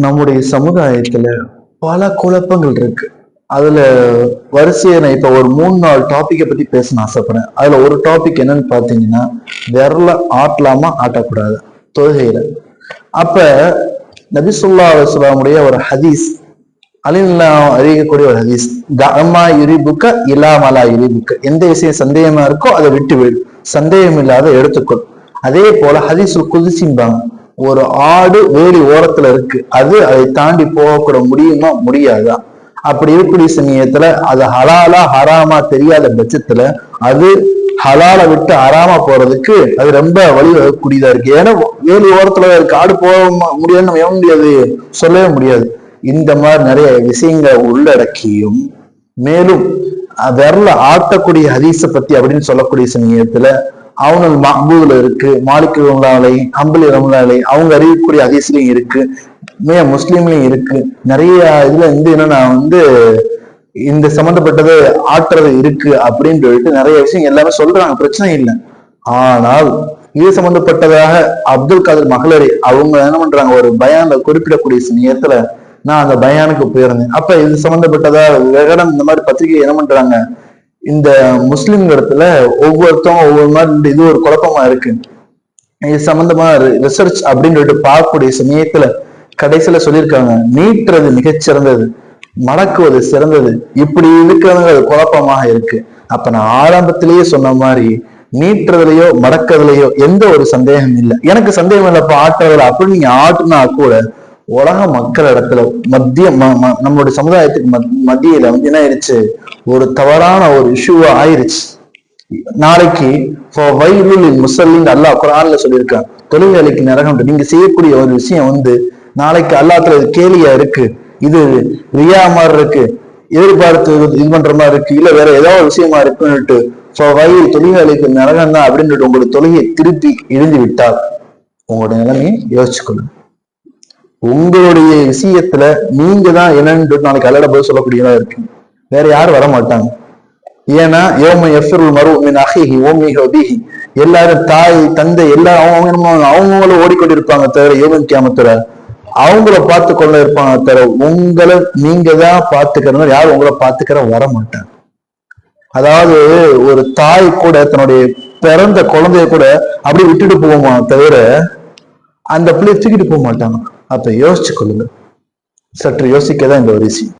நம்முடைய சமுதாயத்துல பல குழப்பங்கள் இருக்கு. அதுல வரிசையை நான் இப்ப ஒரு 3-4 டாபிக்கை பத்தி பேச ஆசைப்படுறேன். அதுல ஒரு டாபிக் என்னன்னு பாத்தீங்கன்னா, விரல ஆட்டலாமா ஆட்டக்கூடாது தொழுகையில. அப்ப நபி ஸல்லல்லாஹு அலைஹி வஸல்லமுடைய ஒரு ஹதீஸ், அறியக்கூடிய ஒரு ஹதீஸ், கமா யுரிபுக்க இலா மலா யுரிபுக்க, எந்த விஷயம் சந்தேகமா இருக்கோ அதை விட்டு விடு, சந்தேகம் இல்லாத எடுத்துக்கொள். அதே போல ஹதீஸுல் குதுசிம்பாங்க, ஒரு ஆடு வேலி ஓரத்துல இருக்கு, அதை தாண்டி போகக்கூட முடியுமா முடியாதா? அப்படி இருக்கக்கூடிய சமயத்துல அது ஹலாலா ஹராமா தெரியாத பட்சத்துல அது ஹலால விட்டு ஹராமா போறதுக்கு அது ரொம்ப வழிவகக்கூடியதா இருக்கு. ஏன்னா வேலி ஓரத்துல இருக்கு, ஆடு போக முடியாதுன்னு நம்ம எவ்வளவு முடியாது, சொல்லவே முடியாது. இந்த மாதிரி நிறைய விஷயங்களை உள்ளடக்கியும் மேலும் விரல ஆட்டக்கூடிய ஹதீஸ பத்தி அப்படின்னு சொல்லக்கூடிய சமயத்துல அவனல் மஹ்பூதுல இருக்கு, மாலிக் ரஹ்மத்துல்லாஹி அலைஹி, ஹம்பலி ரஹ்மத்துல்லாஹி அலைஹி, அவங்க அறிவிக்கக்கூடிய ஹதீஸ்லயும் இருக்கு, முஸ்லீம்லயும் இருக்கு. நிறைய இதுல என்னன்னா இந்த சம்பந்தப்பட்டது ஆற்றுறது இருக்கு அப்படின்னு சொல்லிட்டு நிறைய விஷயம் எல்லாமே சொல்றாங்க, பிரச்சனை இல்லை. ஆனால் இது சம்பந்தப்பட்டதாக அப்துல் காதர் மகளரி அவங்க என்ன பண்றாங்க, ஒரு பயான்ல குறிப்பிடக்கூடிய சமயத்துல நான் அந்த பயானுக்கு போயிருந்தேன். அப்ப இது சம்பந்தப்பட்டதா விகடன் இந்த மாதிரி பத்திரிகை என்ன பண்றாங்க, இந்த முஸ்லிம் இடத்துல ஒவ்வொருத்தவங்க ஒவ்வொரு மாதிரி இது ஒரு குழப்பமா இருக்கு, இது சம்பந்தமா ரிசர்ச் அப்படின்னு சொல்லிட்டு பார்க்கக்கூடிய சமயத்துல கடைசியில சொல்லியிருக்காங்க, நீட்டுறது மிகச்சிறந்தது, மடக்குவது சிறந்தது, இப்படி இருக்கிறவங்க அது குழப்பமாக இருக்கு. அப்ப நான் ஆரம்பத்திலேயே சொன்ன மாதிரி நீட்டுறதுலயோ மடக்கிறதுலையோ எந்த ஒரு சந்தேகம் இல்லை. எனக்கு சந்தேகம் இல்லை இப்ப ஆட்டுறதுல, அப்படி நீங்க ஆட்டுனா கூட உலக மக்கள் இடத்துல நம்மளுடைய சமுதாயத்துக்கு மத்தியில என்ன ஆயிடுச்சு, ஒரு தவறான ஒரு இஷ்யூவா ஆயிருச்சு. நாளைக்கு முசல்லின் அல்லாஹ் குர்ஆன்ல சொல்லியிருக்கான், தொழுகைக்கு நரகம். நீங்க செய்யக்கூடிய ஒரு விஷயம் நாளைக்கு அல்லாஹ்ல கேலியா இருக்கு, இது ரியா மாதிரி இருக்கு, எதிர்பார்த்து இது பண்ற மாதிரி இருக்கு, இல்ல வேற ஏதாவது ஒரு விஷயமா இருக்குன்னுட்டு தொழுகைக்கு நரகம் தான் அப்படின்னு சொல்லிட்டு உங்களுடைய தொழுகையை திருப்பி இழுந்து விட்டால் உங்களுடைய நிலைமையை யோசிச்சுக்கணும். உங்களுடைய விஷயத்துல நீங்க தான் என்னன்னு நாளைக்கு அல்லாஹ் பதில் சொல்லக்கூடியதா இருக்கு, வேற யாரும் வர மாட்டாங்க. ஏன்னா எல்லாரும் தாய் தந்தை எல்லாரும் அவங்களும் ஓடிக்கொண்டிருப்பாங்க தவிர யோமன் கியாமத்துல அவங்கள பார்த்து கொள்ள இருப்பாங்க தவிர உங்களை நீங்க தான் பார்த்துக்கிறவங்க யாரும் உங்களை பார்த்துக்கிற வர மாட்டாங்க. அதாவது ஒரு தாய் கூட தன்னுடைய பிறந்த குழந்தைய கூட அப்படி விட்டுட்டு போவோமா தவிர அந்த பிள்ளைய தூக்கிட்டு போக மாட்டாங்க. அப்ப யோசிச்சு கொள்ளுங்க, சற்று யோசிக்கதான் இந்த ஒரு விஷயம்.